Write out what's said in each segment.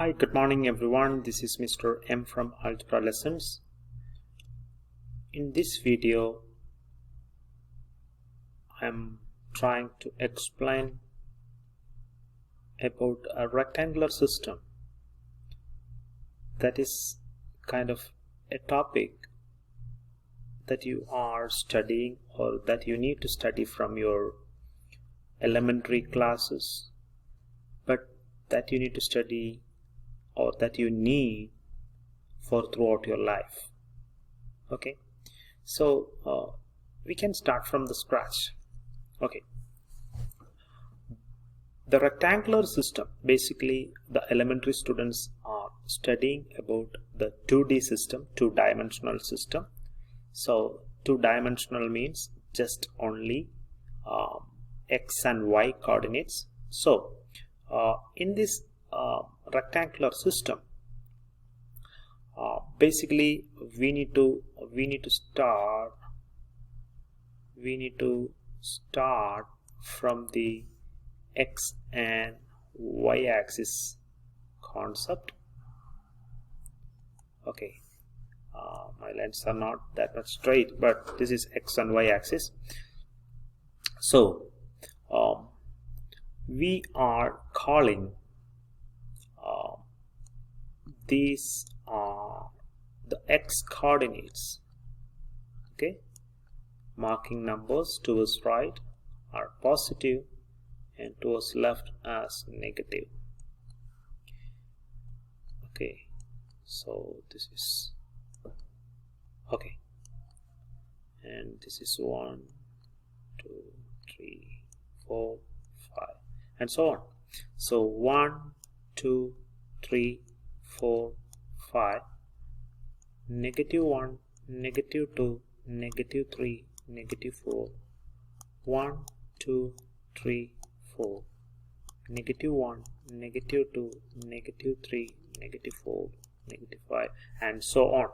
Hi, good morning everyone. This is Mr. M from Algebra Lessons. In this video, I'm trying to explain about a rectangular system. That is kind of a topic that you are studying or that you need to study from your elementary classes, but that you need to study or that you need for throughout your life. Okay, so we can start from the scratch. Okay, the rectangular system, basically the elementary students are studying about the 2D system, two-dimensional system. So two-dimensional means just only x and y coordinates. So in this rectangular system, basically we need to start from the x and y axis concept. Okay, my lines are not that much straight, but this is x and y axis. So we are calling these the x coordinates. Okay, marking numbers towards right are positive and towards left as negative. Okay, so this is okay, and this is 1, 2, 3, 4, 5, and so on. So 1, 2, 3, 4, 5, negative 1, negative 2, negative 3, negative 4, 1, 2, 3, 4, negative 1, negative 2, negative 3, negative 4, negative 5, and so on.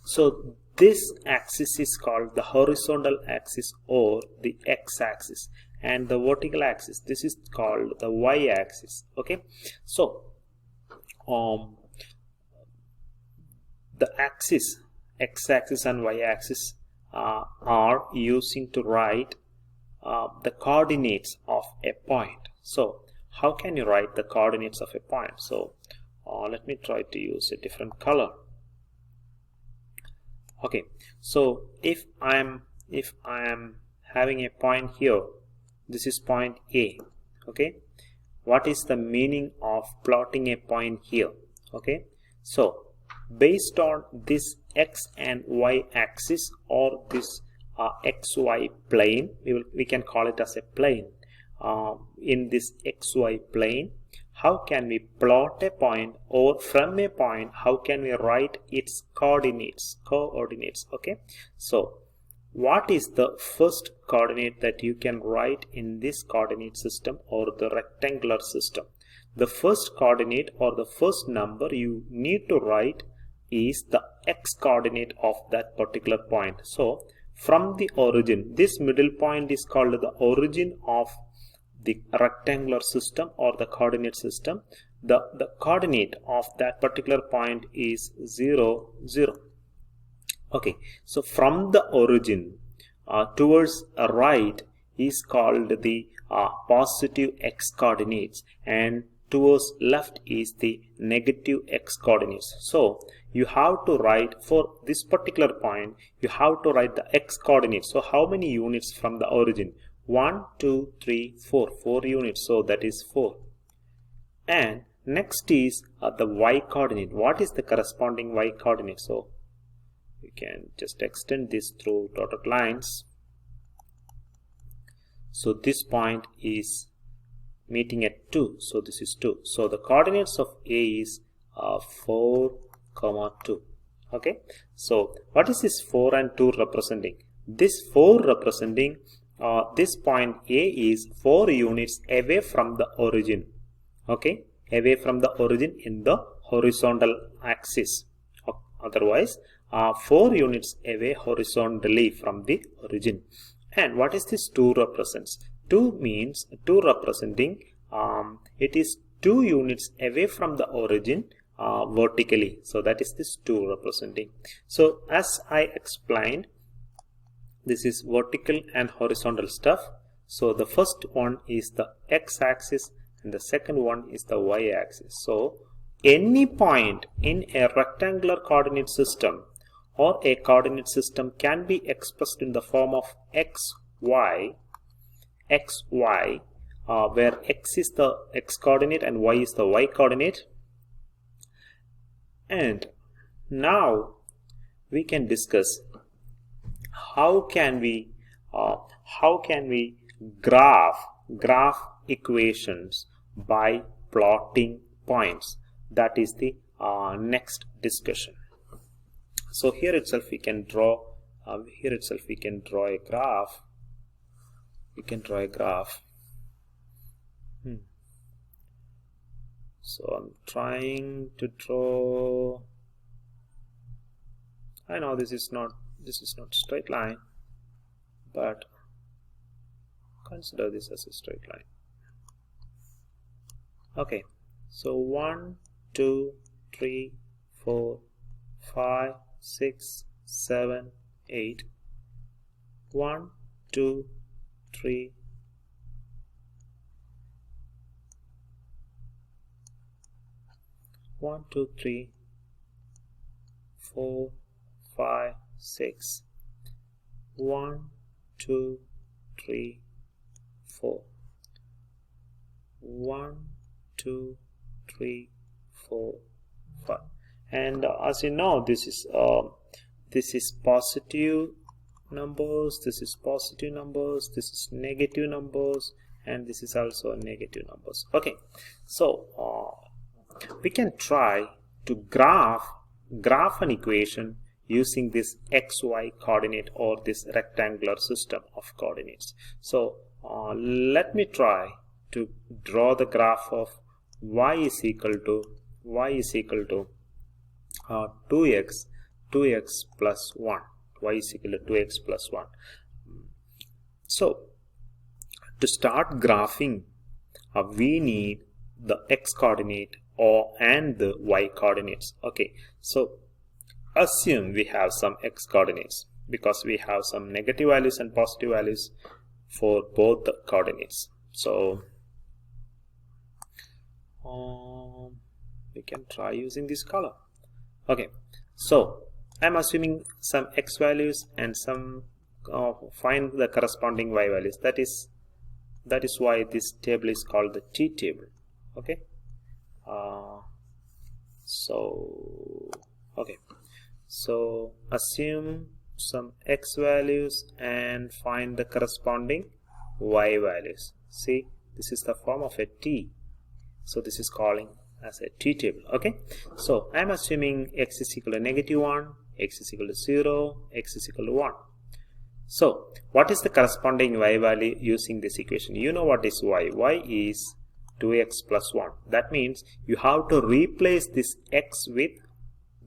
So this axis is called the horizontal axis or the x-axis, and the vertical axis, this is called the y-axis. Okay, so the axis, x-axis and y-axis are using to write the coordinates of a point. So how can you write the coordinates of a point? So let me try to use a different color. Okay, so if I am having a point here, this is point A. Okay, what is the meaning of plotting a point here? Okay, so based on this x and y axis or this xy plane, we can call it as a plane. In this xy plane, how can we plot a point, or from a point how can we write its coordinates? Okay, so what is the first coordinate that you can write in this coordinate system or the rectangular system? The first coordinate or the first number you need to write is the x coordinate of that particular point. So from the origin, this middle point is called the origin of the rectangular system or the coordinate system. The coordinate of that particular point is 0, 0. Okay, so from the origin towards right is called the positive x coordinates, and towards left is the negative x coordinates. So you have to write for this particular point, you have to write the x coordinates. So how many units from the origin? 1, 2, 3, 4, 4 units. So that is 4. And next is the y coordinate. What is the corresponding y coordinate? So you can just extend this through dotted lines. So this point is meeting at 2, so this is 2. So the coordinates of A is 4, 2. Okay, so what is this 4 and 2 representing? This 4 representing this point A is 4 units away from the origin. Okay, away from the origin in the horizontal axis. Otherwise 4 units away horizontally from the origin. And what is this 2 represents? 2 means 2 representing it is 2 units away from the origin vertically. So that is this 2 representing. So as I explained, this is vertical and horizontal stuff. So the first one is the x-axis and the second one is the y-axis. So any point in a rectangular coordinate system or a coordinate system can be expressed in the form of xy, where x is the x coordinate and y is the y coordinate. And now we can discuss how can we graph equations by plotting points. That is the next discussion. So here itself we can draw a graph. We can draw a graph. So I'm trying to draw. I know this is not straight line, but consider this as a straight line. Okay, so 1, 2, 3, 4, 5, 6, 7, 8. 1, 2, 3. 1, 2, 3, 4, 5, 6. 1, 2, 3, 4. 1, 2, 3, 4, 5. And as you know, this is positive numbers, this is positive numbers, this is negative numbers, and this is also negative numbers. Okay, so we can try to graph an equation using this xy coordinate or this rectangular system of coordinates. So let me try to draw the graph of y is equal to 2x plus 1. Y is equal to 2x plus 1. So to start graphing, we need the x coordinate and the y coordinates. Okay, so assume we have some x coordinates because we have some negative values and positive values for both the coordinates. So we can try using this color. Okay, so I'm assuming some x values and some find the corresponding y values. That is why this table is called the T table. Okay, so assume some x values and find the corresponding y values. See, this is the form of a T, so this is calling as a T table. Okay, so I'm assuming x is equal to -1, x is equal to 0, x is equal to 1. So what is the corresponding y value using this equation? You know what is y. Y is 2x plus 1. That means you have to replace this x with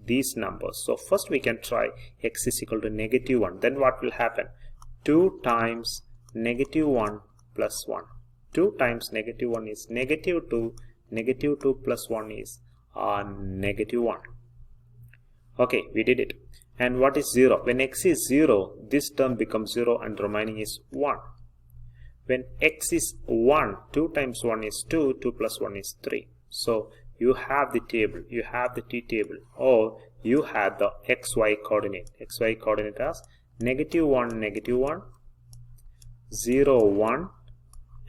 these numbers. So first we can try x is equal to -1. Then what will happen? 2 times -1 plus 1. 2 times -1 is -2. -2 plus 1 is -1. Okay, we did it. And what is 0? When x is 0, this term becomes 0 and remaining is 1. When x is 1, 2 times 1 is 2, 2 plus 1 is 3. So you have the table, you have the T table, or you have the xy coordinate. Xy coordinate as -1, -1, 0, 1,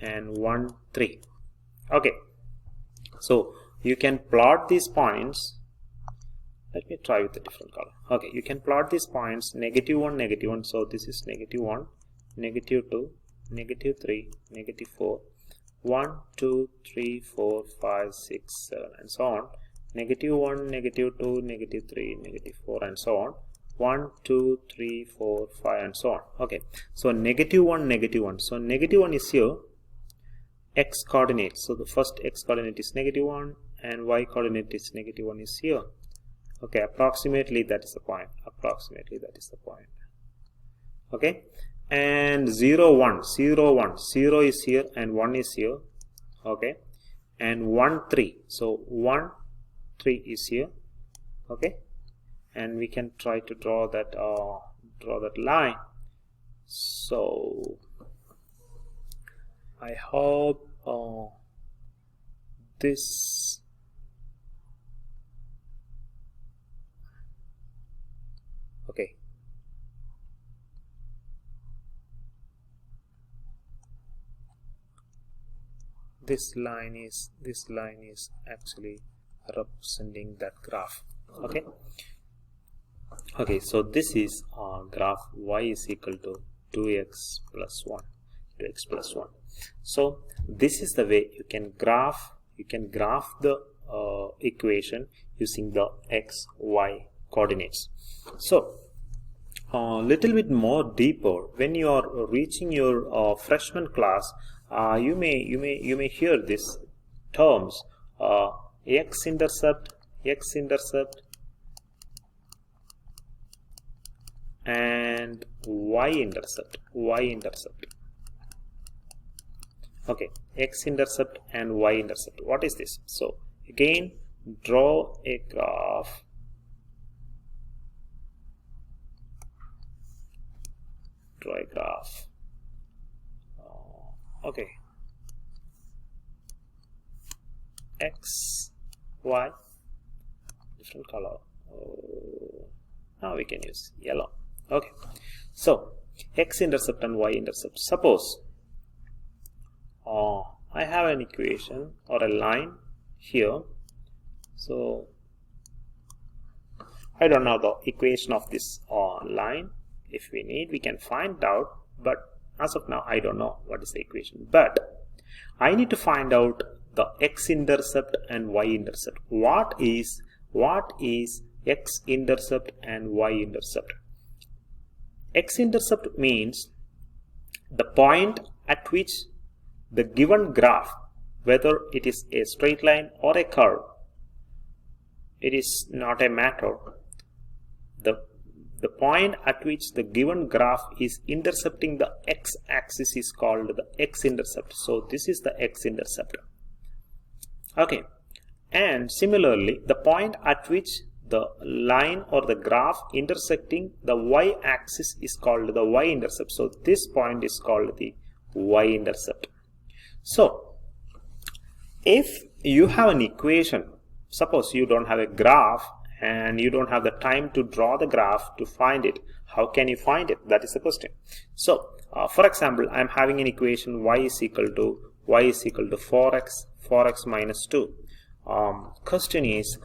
and 1, 3. Okay, so you can plot these points. Let me try with a different color. Okay, you can plot these points -1, -1. So this is -1, -2, -3, -4, 1, 2, 3, 4, 5, 6, 7, and so on. -1, -2, -3, -4, and so on. 1, 2, 3, 4, 5, and so on. Okay, so -1, -1. So -1 is here. X coordinate. So the first x coordinate is -1 and y coordinate is -1 is here. Okay, approximately that is the point. Approximately that is the point. Okay, and 0, 1, 0, 1. 0 is here and 1 is here. Okay, and 1, 3. So 1, 3 is here. Okay, and we can try to draw that line. So I hope this okay. This line is actually representing that graph. Okay, so this is graph y is equal to 2x plus 1. So this is the way you can graph the equation using the x y coordinates. So little bit more deeper, when you are reaching your freshman class, you may hear this terms x-intercept and y-intercept. Okay, x-intercept and y-intercept. What is this? So again, draw a graph. Okay, x, y, different color. Now we can use yellow. Okay, so x-intercept and y-intercept. Suppose I have an equation or a line here. So I don't know the equation of this line. If we need, we can find out, but as of now I don't know what is the equation. But I need to find out the x-intercept and y-intercept. What is x-intercept and y-intercept? X-intercept means the point at which the given graph, whether it is a straight line or a curve, it is not a matter. The point at which the given graph is intercepting the x-axis is called the x-intercept. So this is the x-intercept. Okay, and similarly, the point at which the line or the graph intersecting the y-axis is called the y-intercept. So this point is called the y-intercept. So if you have an equation, suppose you don't have a graph and you don't have the time to draw the graph to find it, how can you find it? That is the question. So for example, I'm having an equation y is equal to 4x minus 2. Question is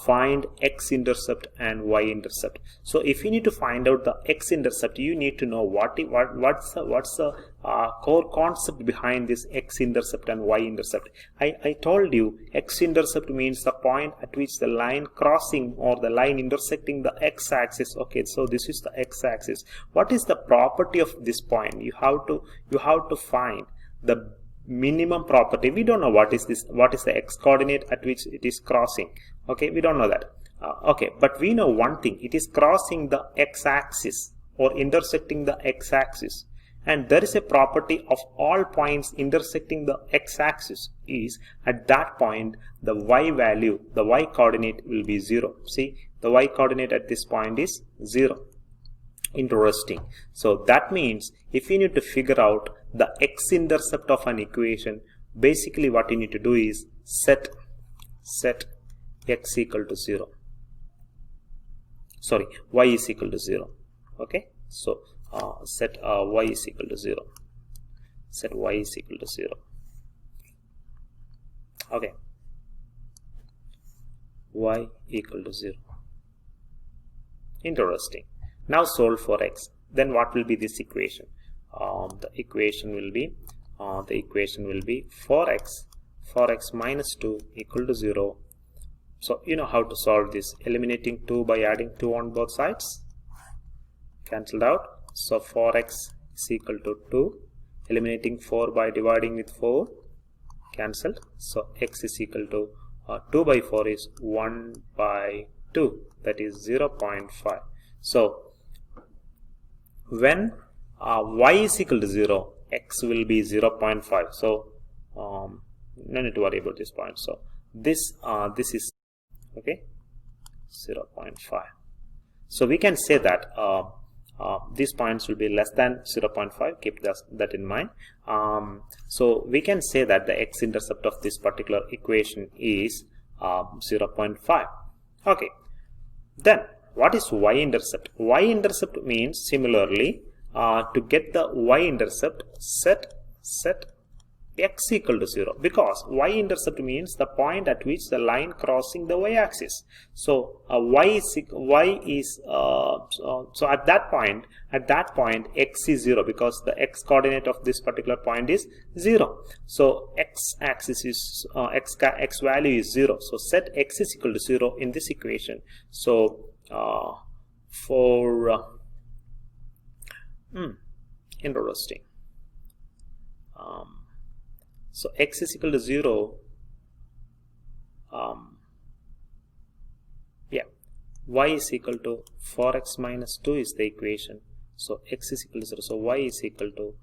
find x-intercept and y-intercept. So if you need to find out the x-intercept, you need to know what's the core concept behind this x-intercept and y-intercept. I told you x-intercept means the point at which the line crossing or the line intersecting the x-axis. Okay, so this is the x-axis. What is the property of this point? You have to find the minimum property. We don't know what is this, what is the x coordinate at which it is crossing. Okay, we don't know that. Okay, but we know one thing, it is crossing the x-axis or intersecting the x-axis, and there is a property of all points intersecting the x-axis is at that point the y value, the y coordinate will be 0. See, the y coordinate at this point is 0. Interesting. So that means if you need to figure out the x-intercept of an equation, basically what you need to do is set x equal to 0. Sorry, y is equal to 0. Okay, so set y is equal to 0. Set y is equal to 0. Okay, y equal to 0. Interesting. Now solve for x. Then what will be this equation? The equation will be 4x minus 2 equal to 0. So you know how to solve this. Eliminating 2 by adding 2 on both sides. Cancelled out. So 4x is equal to 2. Eliminating 4 by dividing with 4. Cancelled. So x is equal to 2 by 4 is 1 by 2. That is 0.5. So when y is equal to 0, x will be 0.5. So no need to worry about this point. So this is Okay, 0.5. So we can say that these points will be less than 0.5. Keep that in mind. So we can say that the x-intercept of this particular equation is 0.5. Okay, then what is y-intercept? Y-intercept means similarly to get the y-intercept, set x equal to 0, because y-intercept means the point at which the line crossing the y-axis. So so at that point x is 0, because the x coordinate of this particular point is 0. So x-axis is x value is 0. So set x is equal to 0 in this equation. So interesting. So x is equal to 0. Y is equal to 4x minus 2 is the equation. So x is equal to 0. So y is equal to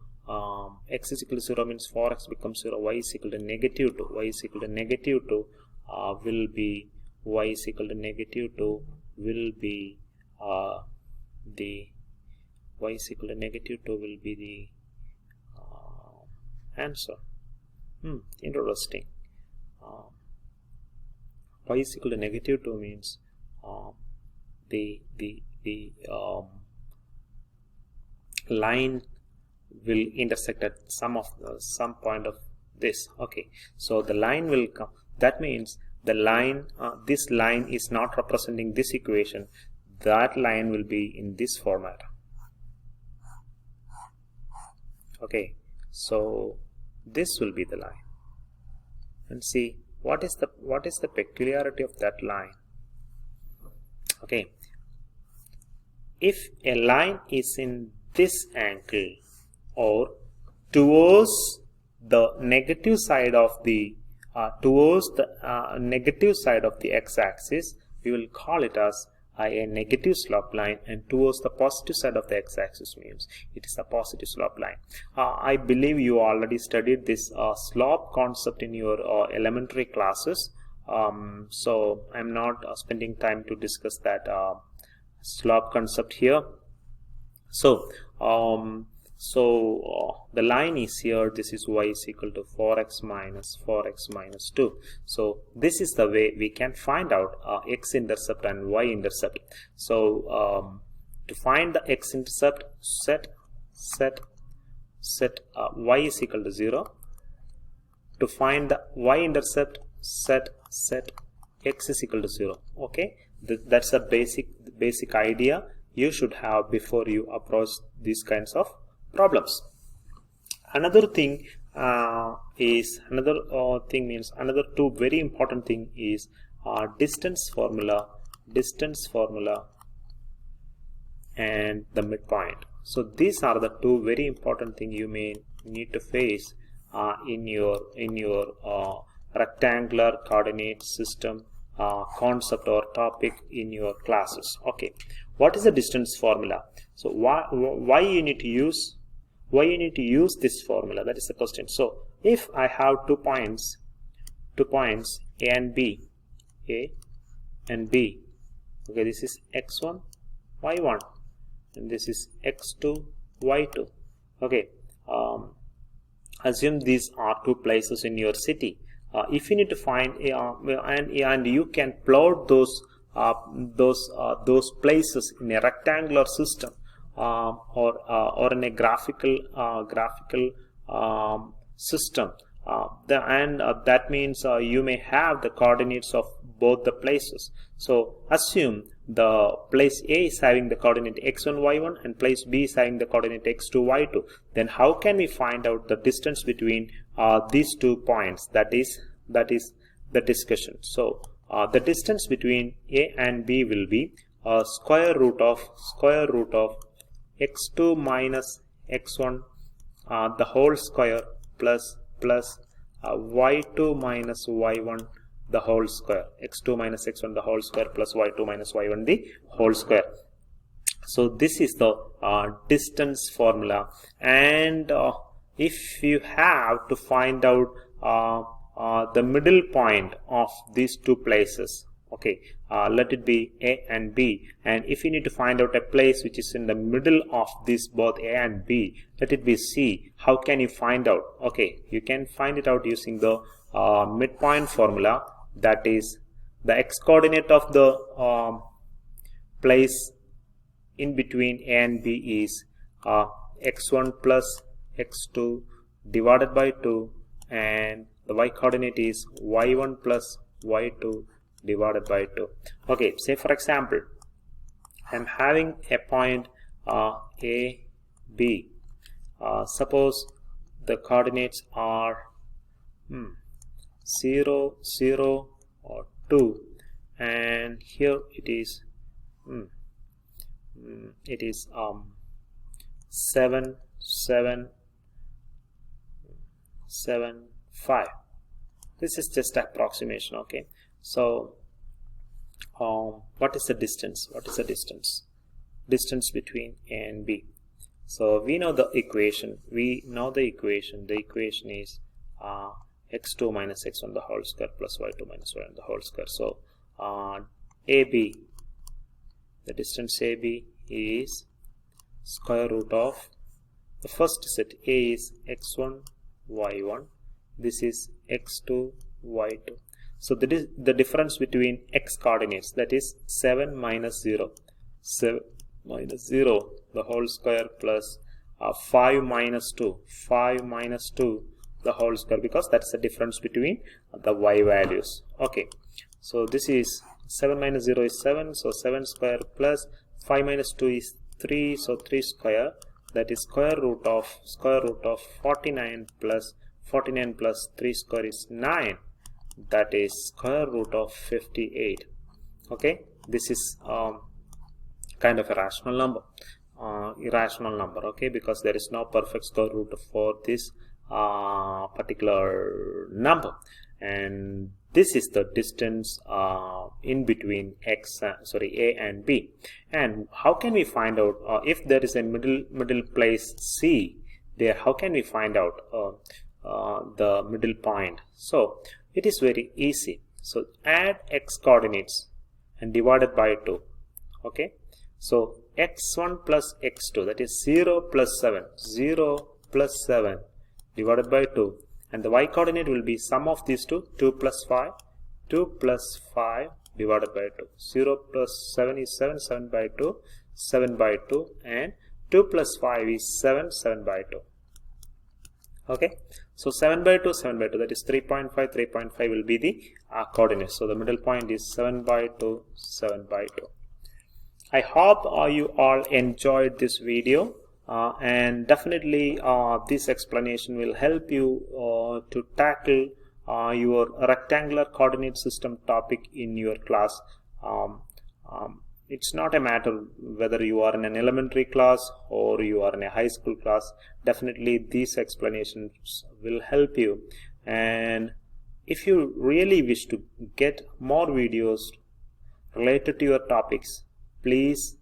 x is equal to 0 means 4x becomes 0. Y is equal to negative 2. Y is equal to negative 2 will be y is equal to negative 2 will be the y is equal to negative 2 will be the answer. Interesting. Y is equal to negative 2 means the line will intersect at some point of this. Okay, so the line will come. That means the line, this line is not representing this equation. That line will be in this format. Okay, so this will be the line, and see what is the peculiarity of that line. Okay, if a line is in this angle or towards the negative side of the negative side of the x-axis, we will call it as a negative slope line, and towards the positive side of the x-axis means it is a positive slope line. I believe you already studied this slope concept in your elementary classes, so I'm not spending time to discuss that slope concept here. So the line is here. This is y is equal to 4x minus 2. So this is the way we can find out x-intercept and y-intercept. So to find the x-intercept, set y is equal to 0. To find the y-intercept, set x is equal to 0. Okay, that's a basic idea you should have before you approach these kinds of problems. Another thing another two very important thing is distance formula and the midpoint. So these are the two very important things you may need to face in your rectangular coordinate system concept or topic in your classes. Okay, what is the distance formula? So why you need to use this formula? That is the question. So if I have 2 points A and B, okay, this is x1 y1 and this is x2 y2. Okay, assume these are 2 places in your city. If you need to find and you can plot those places in a rectangular system or in a graphical system, that means you may have the coordinates of both the places. So assume the place A is having the coordinate x1 y1 and place B is having the coordinate x2 y2. Then how can we find out the distance between these 2 points? That is the discussion. So the distance between A and B will be square root of x2 minus x1 the whole square plus y2 minus y1 the whole square. X2 minus x1 the whole square plus y2 minus y1 the whole square. So this is the distance formula, and if you have to find out the middle point of these 2 places, Okay, let it be A and B, and if you need to find out a place which is in the middle of this both A and B, let it be C. How can you find out? Okay, you can find it out using the midpoint formula, that is the x coordinate of the place in between A and B is x1 plus x2 divided by 2, and the y coordinate is y1 plus y2 divided by 2. Okay, say for example, I'm having a point A, B. Suppose the coordinates are 0, 0 or 2, and here it is 7, 7, 7, 5. This is just approximation. Okay, so what is the distance? Distance between A and B. So we know the equation. The equation is x2 minus x1 the whole square plus y2 minus y1 the whole square. So AB, the distance AB is square root of the first set. A is x1 y1, this is x2 y2. So that is the difference between x coordinates, that is 7 minus 0, 7 minus 0 the whole square plus 5 minus 2 the whole square, because that's the difference between the y values. Okay, so this is 7 minus 0 is 7, so 7 square plus 5 minus 2 is 3, so 3 square, that is square root of 49 plus 3 square is 9, that is square root of 58. Okay, this is kind of a rational number, irrational number. Okay, because there is no perfect square root for this particular number, and this is the distance in between A and B. And how can we find out if there is a middle place C there? How can we find out the middle point? So it is very easy. So add x coordinates and divide it by 2. Okay, so x1 plus x2, that is 0 plus 7 divided by 2, and the y coordinate will be sum of these two, 2 plus 5 divided by 2. 0 plus 7 is 7, 7 by 2, and 2 plus 5 is 7 by 2. Okay, so 7 by 2, that is 3.5 will be the coordinates. So the middle point is 7 by 2. I hope you all enjoyed this video, and definitely this explanation will help you to tackle your rectangular coordinate system topic in your class. It's not a matter whether you are in an elementary class or you are in a high school class. Definitely these explanations will help you, and if you really wish to get more videos related to your topics, please